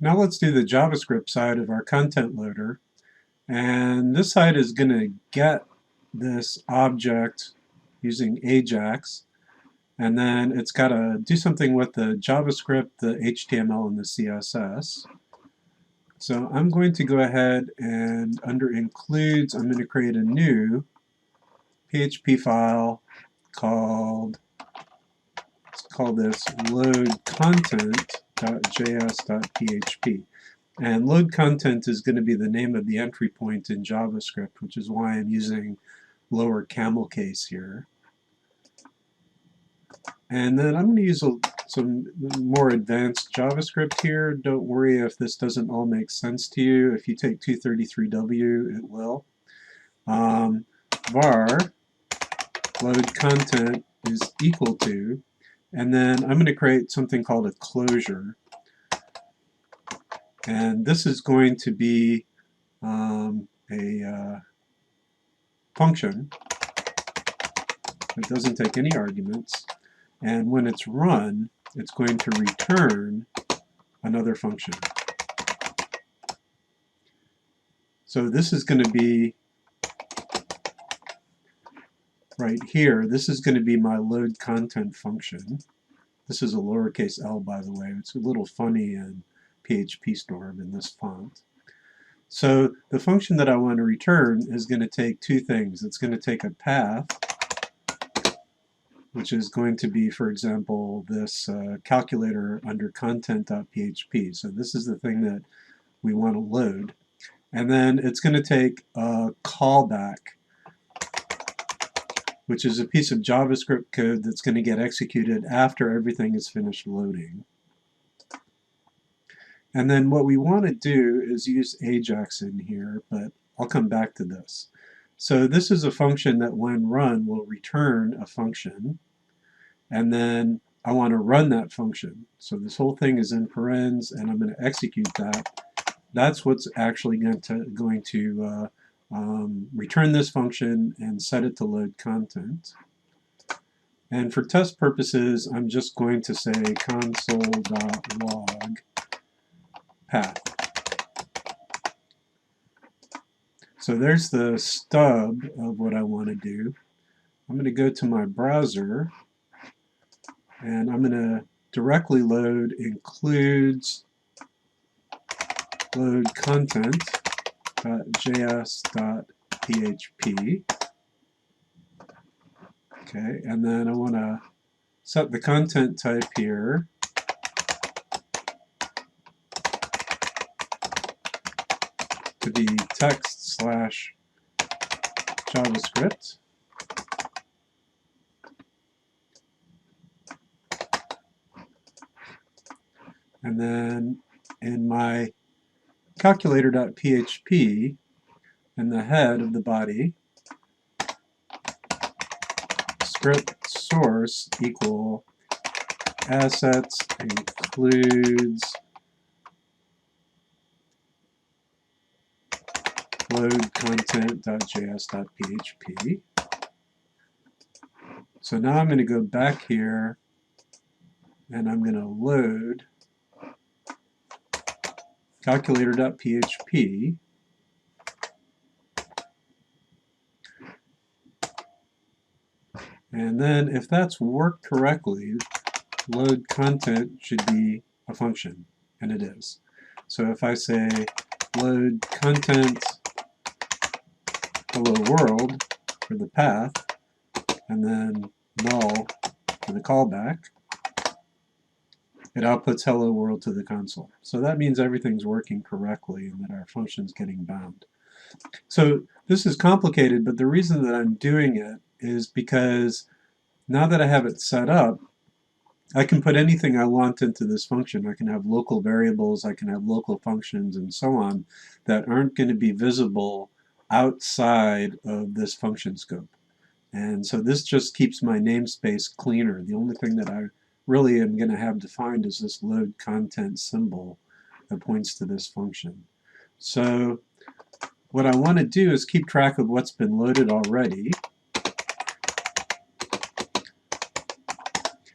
Now let's do the JavaScript side of our content loader. And this side is going to get this object using Ajax. And then it's got to do something with the JavaScript, the HTML, and the CSS. So I'm going to go ahead and under includes, I'm going to create a new PHP file called, let's call this loadcontent.js.php. And load content is going to be the name of the entry point in JavaScript, which is why I'm using lower camel case here. And then I'm going to use some more advanced JavaScript here. Don't worry if this doesn't all make sense to you. If you take 233W, it will. Var load content is equal to, and then I'm going to create something called a closure. And this is going to be a function. It doesn't take any arguments. And when it's run, it's going to return another function. So this is going to be right here. This is going to be my load content function. This is a lowercase l, by the way. It's a little funny in PHP Storm in this font. So the function that I want to return is going to take two things. It's going to take a path, which is going to be, for example, this calculator under content.php. So this is the thing that we want to load. And then it's going to take a callback, which is a piece of JavaScript code that's going to get executed after everything is finished loading. And then what we want to do is use Ajax in here, but I'll come back to this. So this is a function that when run will return a function, and then I want to run that function. So this whole thing is in parens, and I'm going to execute that. That's what's actually going to return this function and set it to load content. And for test purposes, I'm just going to say console.log path. So there's the stub of what I want to do. I'm going to go to my browser, and I'm going to directly load includes load content.js.php. Okay, and then I want to set the content type here to be text/JavaScript. And then in my calculator.php, in the head of the body, script source equal assets includes load content.js.php. So now I'm going to go back here and I'm going to load calculator.php, and then if that's worked correctly, load content should be a function, and it is. So if I say load content hello world for the path, and then null for the callback, it outputs hello world to the console. So that means everything's working correctly and that our function's getting bound. So this is complicated, but the reason that I'm doing it is because now that I have it set up, I can put anything I want into this function. I can have local variables, I can have local functions, and so on that aren't going to be visible outside of this function scope. And so this just keeps my namespace cleaner. The only thing that I really am going to have defined is this load content symbol that points to this function. So what I want to do is keep track of what's been loaded already.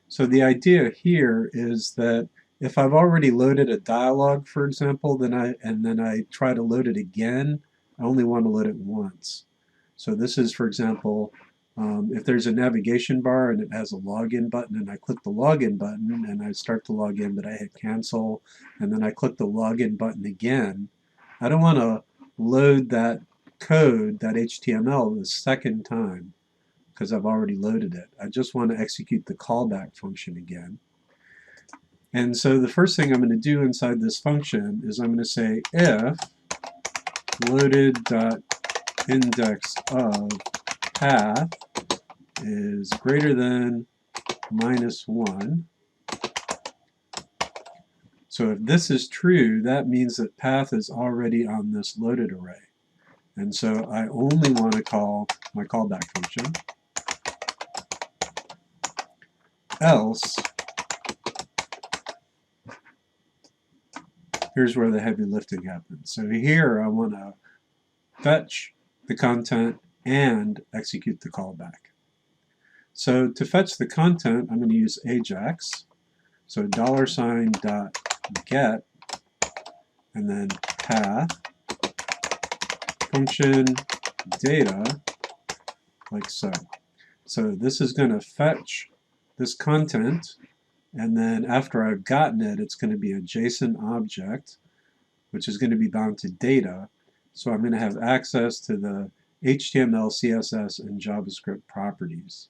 So the idea here is that If I've already loaded a dialog, for example, then I try to load it again, I only want to load it once. So this is, for example, if there's a navigation bar and it has a login button and I click the login button and I start to log in, but I hit cancel and then I click the login button again, I don't want to load that code, that HTML, the second time because I've already loaded it. I just want to execute the callback function again. And so the first thing I'm going to do inside this function is I'm going to say if loaded.index of path is greater than -1. So if this is true, that means that path is already on this loaded array. And so I only want to call my callback function. Else, here's where the heavy lifting happens. So here I want to fetch the content and execute the callback. So to fetch the content, I'm going to use Ajax. So $.get and then path function data, like so. So this is going to fetch this content, and then after I've gotten it, it's going to be a JSON object, which is going to be bound to data. So I'm going to have access to the HTML, CSS, and JavaScript properties.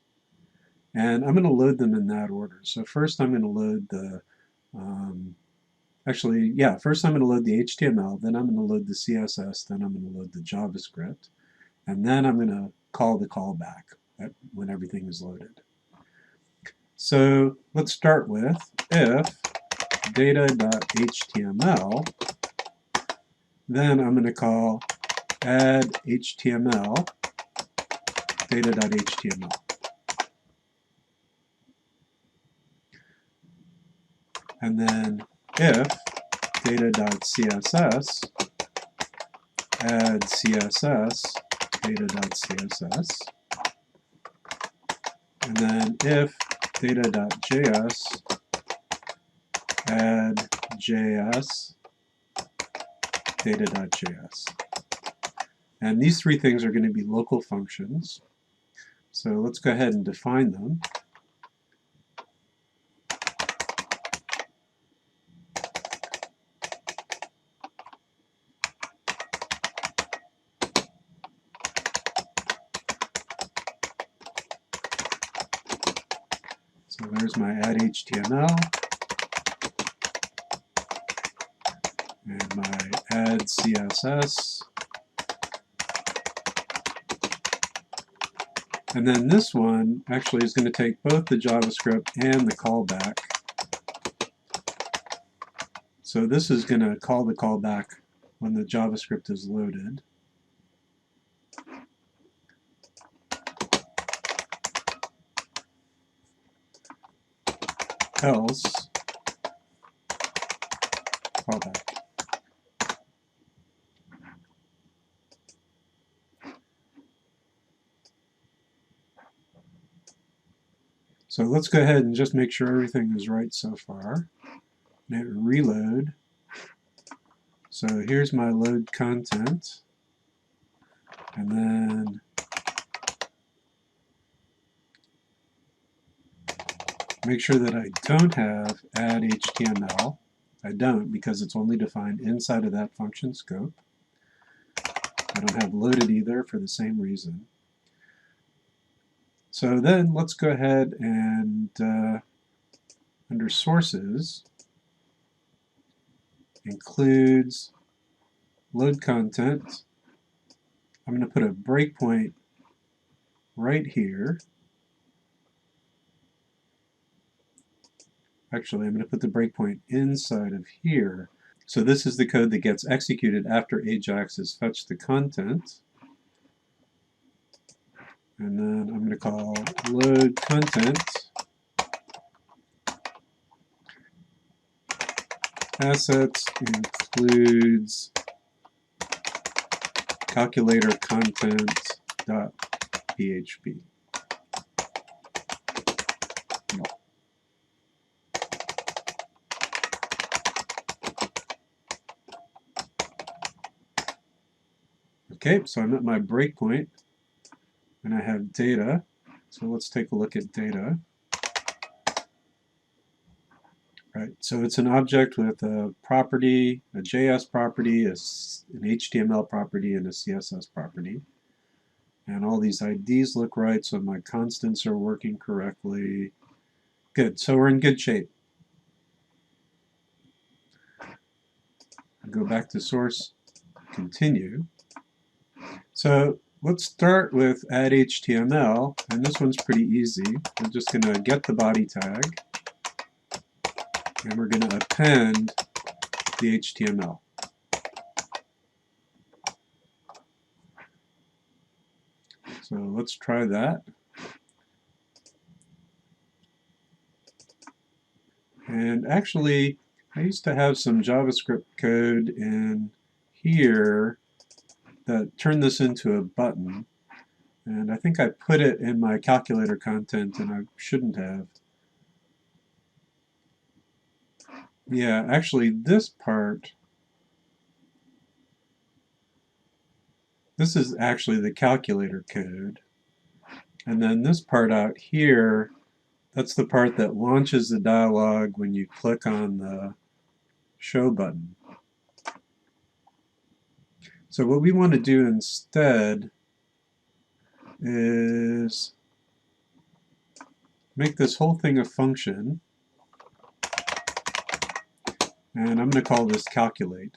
And I'm going to load them in that order. So first I'm going to load the, first I'm going to load the HTML, then I'm going to load the CSS, then I'm going to load the JavaScript, and then I'm going to call the callback when everything is loaded. So let's start with if data.html, then I'm going to call add HTML data.html. And then if data.css, add CSS data.css. And then if data.js, add JS data.js. And these three things are going to be local functions. So let's go ahead and define them. So there's my add HTML and my add CSS. And then this one actually is going to take both the JavaScript and the callback. So this is going to call the callback when the JavaScript is loaded. Else, callback. So let's go ahead and just make sure everything is right so far. Hit reload. So here's my load content. And then make sure that I don't have add HTML. I don't because it's only defined inside of that function scope. I don't have loaded either for the same reason. So then let's go ahead and under sources includes load content. I'm going to put a breakpoint right here. Actually, I'm going to put the breakpoint inside of here. So this is the code that gets executed after Ajax has fetched the content. And then I'm going to call load content assets includes calculator content.php. Okay, so I'm at my breakpoint, and I have data. So let's take a look at data. Right, so it's an object with a property, a JS property, an HTML property, and a CSS property. And all these IDs look right, so my constants are working correctly. Good, so we're in good shape. Go back to source, continue. So let's start with add HTML, and this one's pretty easy. We're just going to get the body tag, and we're going to append the HTML. So let's try that. And actually, I used to have some JavaScript code in here that turned this into a button. And I think I put it in my calculator content, and I shouldn't have. Yeah, actually, this part, this is actually the calculator code. And then this part out here, that's the part that launches the dialog when you click on the show button. So what we want to do instead is make this whole thing a function, and I'm going to call this calculate.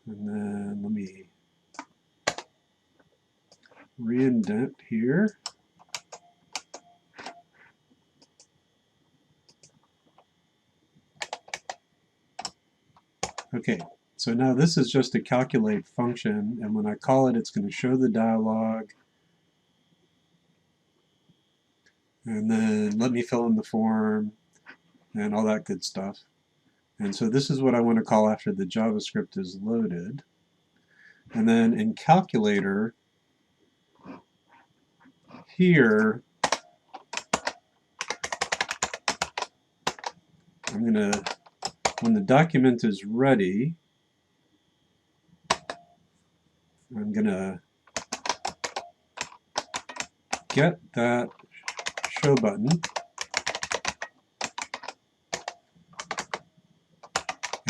And then let me re-indent here. Okay, so now this is just a calculate function, and when I call it, it's going to show the dialog, and then let me fill in the form, and all that good stuff. And so this is what I want to call after the JavaScript is loaded. And then in calculator, here, I'm going to, when the document is ready, I'm going to get that show button,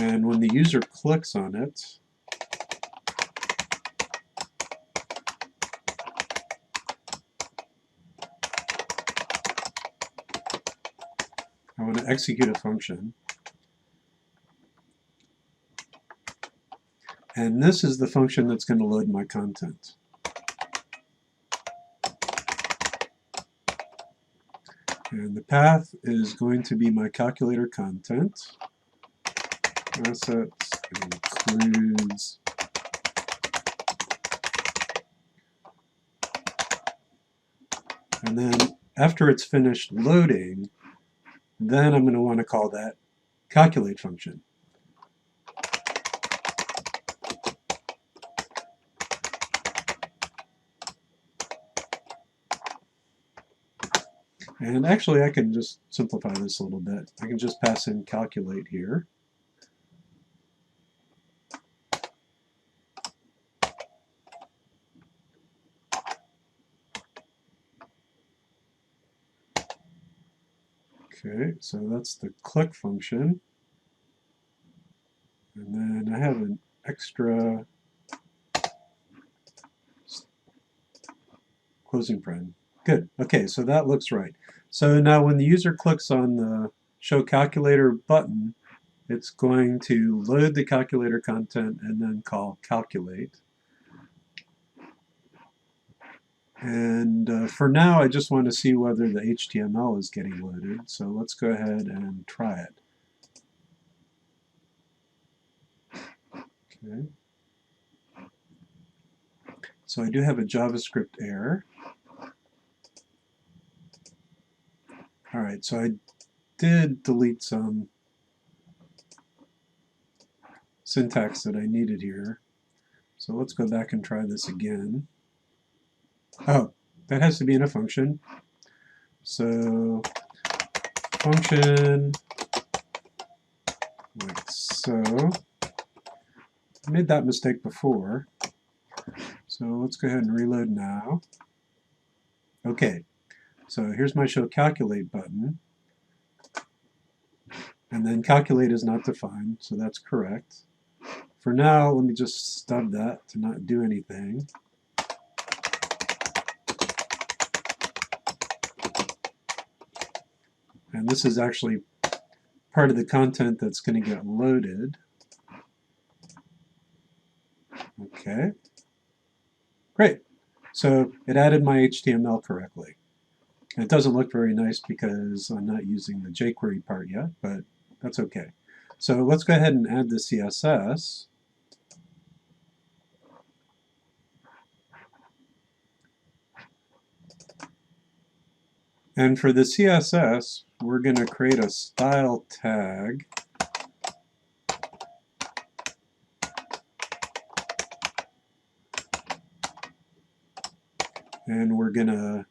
and when the user clicks on it, I want to execute a function. And this is the function that's going to load my content. And the path is going to be my calculator content. Assets includes and then after it's finished loading, then I'm going to want to call that calculate function. And actually, I can just simplify this a little bit. I can just pass in calculate here. Okay, so that's the click function. And then I have an extra closing paren. Good. Okay, so that looks right. So now when the user clicks on the Show Calculator button, it's going to load the calculator content and then call calculate. And for now, I just want to see whether the HTML is getting loaded. So let's go ahead and try it. Okay. So I do have a JavaScript error. All right, so I did delete some syntax that I needed here. So let's go back and try this again. Oh, that has to be in a function. So function like so. I made that mistake before. So let's go ahead and reload now. Okay, so here's my show calculate button. And then calculate is not defined, so that's correct. For now, let me just stub that to not do anything. And this is actually part of the content that's going to get loaded. Okay. Great. So it added my HTML correctly. And it doesn't look very nice because I'm not using the jQuery part yet, but that's okay. So let's go ahead and add the CSS. And for the CSS, we're going to create a style tag. And we're going to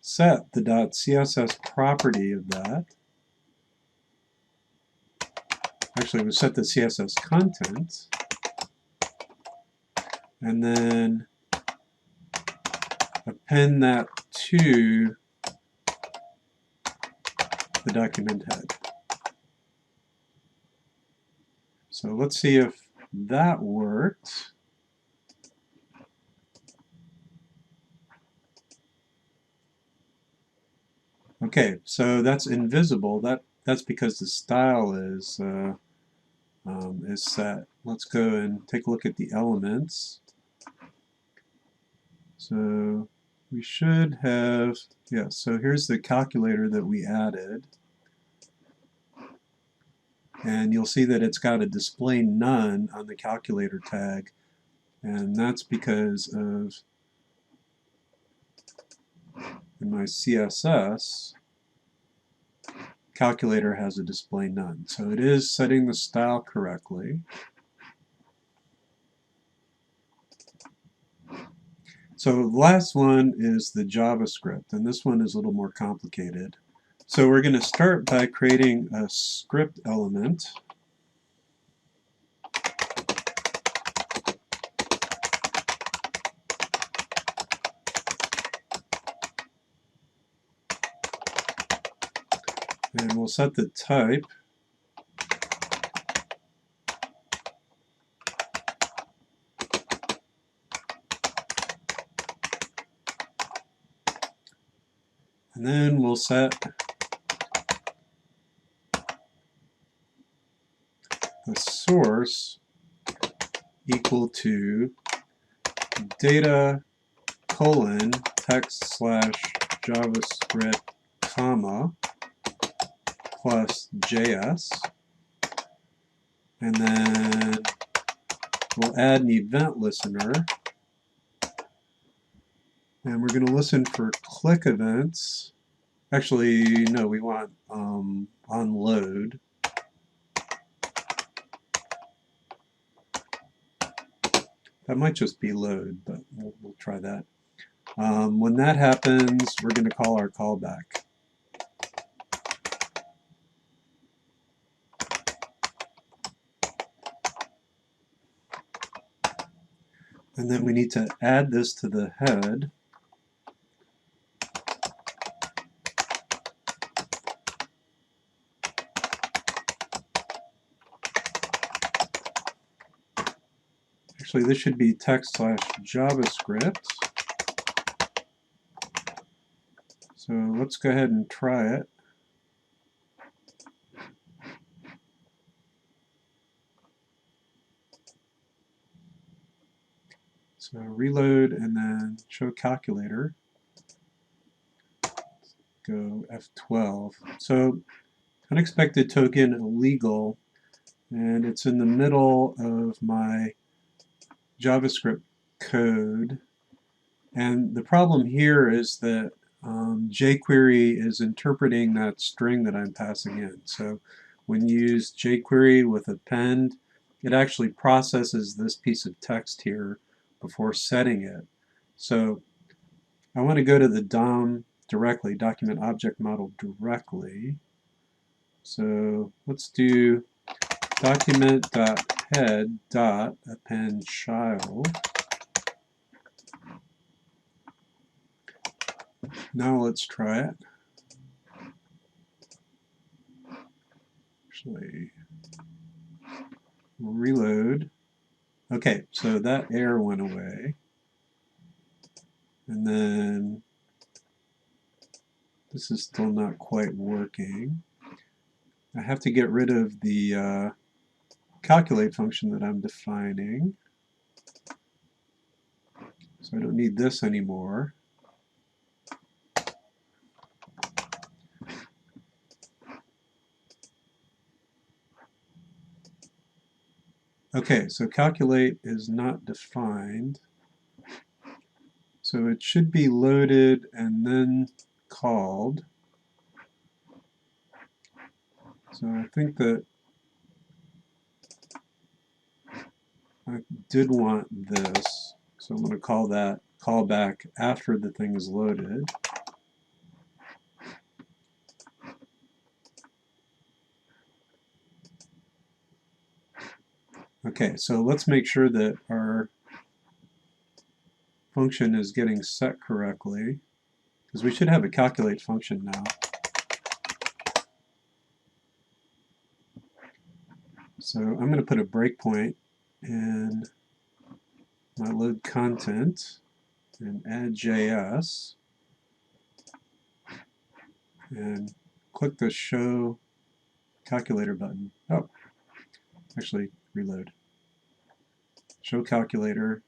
set the .css property of that. Actually, we set the CSS content. And then append that to the document head. So let's see if that worked. Okay, so that's invisible. That's because the style is set. Let's go and take a look at the elements. So we should have, yeah, so here's the calculator that we added. And you'll see that it's got a display none on the calculator tag. And that's because of, in my CSS, calculator has a display none. So it is setting the style correctly. So the last one is the JavaScript, and this one is a little more complicated. So we're going to start by creating a script element. And we'll set the type. And then we'll set the source equal to data : text / JavaScript, comma, plus JS. And then we'll add an event listener. And we're going to listen for click events. Actually, no, we want on load. That might just be load, but we'll try that. When that happens, we're going to call our callback. And then we need to add this to the head. Actually, this should be text / JavaScript. So let's go ahead and try it. So reload and then show calculator. Let's go F12. So unexpected token illegal, and it's in the middle of my JavaScript code. And the problem here is that jQuery is interpreting that string that I'm passing in. So when you use jQuery with append, it actually processes this piece of text here before setting it. So I want to go to the DOM directly, document object model directly. So let's do document.head.append child. Now let's try it. Actually, reload. Okay, so that error went away. And then this is still not quite working. I have to get rid of the calculate function that I'm defining. So I don't need this anymore. Okay, so calculate is not defined. So it should be loaded and then called. So I think that I did want this. So I'm going to call that callback after the thing is loaded. Okay, so let's make sure that our function is getting set correctly, because we should have a calculate function now. So I'm going to put a breakpoint in my load content and add JS and click the show calculator button. Oh, actually reload. Show calculator.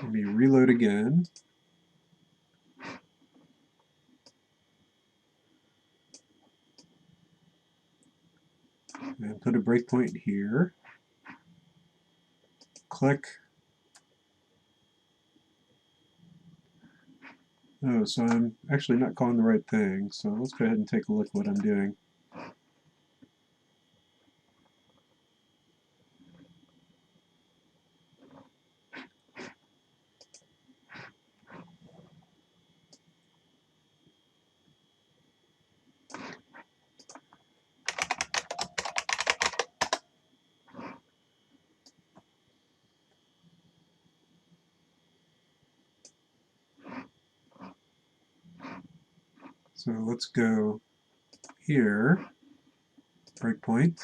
Let me reload again. And put a breakpoint here. Click. Oh, so I'm actually not calling the right thing. So let's go ahead and take a look at what I'm doing. So let's go here, breakpoint,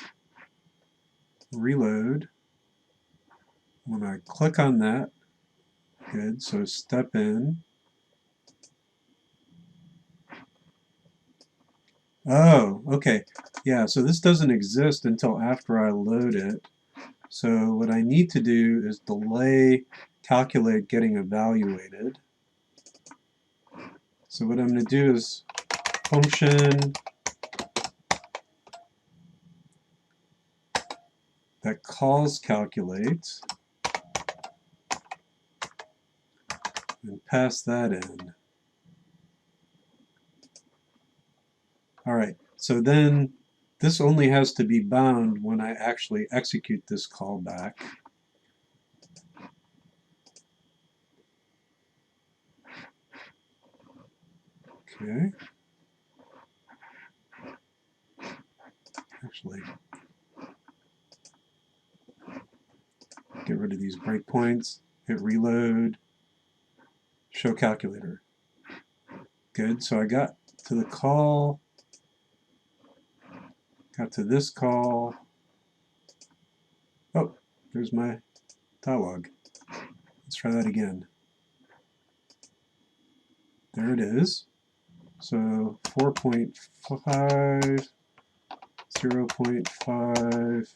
reload. When I click on that, good, so step in. Oh, okay. Yeah, so this doesn't exist until after I load it. So what I need to do is delay calculate getting evaluated. So what I'm going to do is function that calls calculate and pass that in. All right, so then this only has to be bound when I actually execute this callback. Okay. Actually, get rid of these breakpoints, hit reload, show calculator. Good, so I got to the call, got to this call. Oh, there's my dialog. Let's try that again. There it is. So 4.5, 0.5.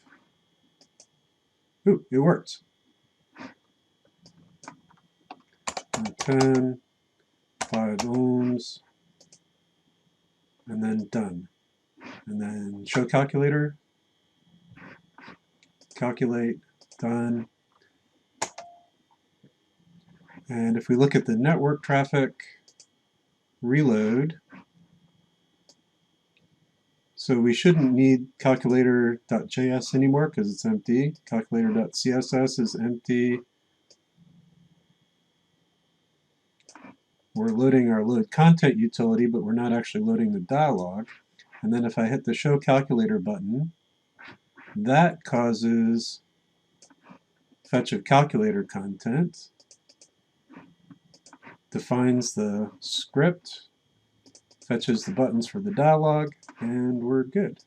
Ooh, it worked. And 10, 5 ohms, and then done. And then show calculator, calculate, done. And if we look at the network traffic, reload. So we shouldn't need calculator.js anymore because it's empty. Calculator.css is empty. we're loading our load content utility, but we're not actually loading the dialog. And then if I hit the show calculator button, that causes fetch of calculator content, defines the script, fetches the buttons for the dialog, and we're good.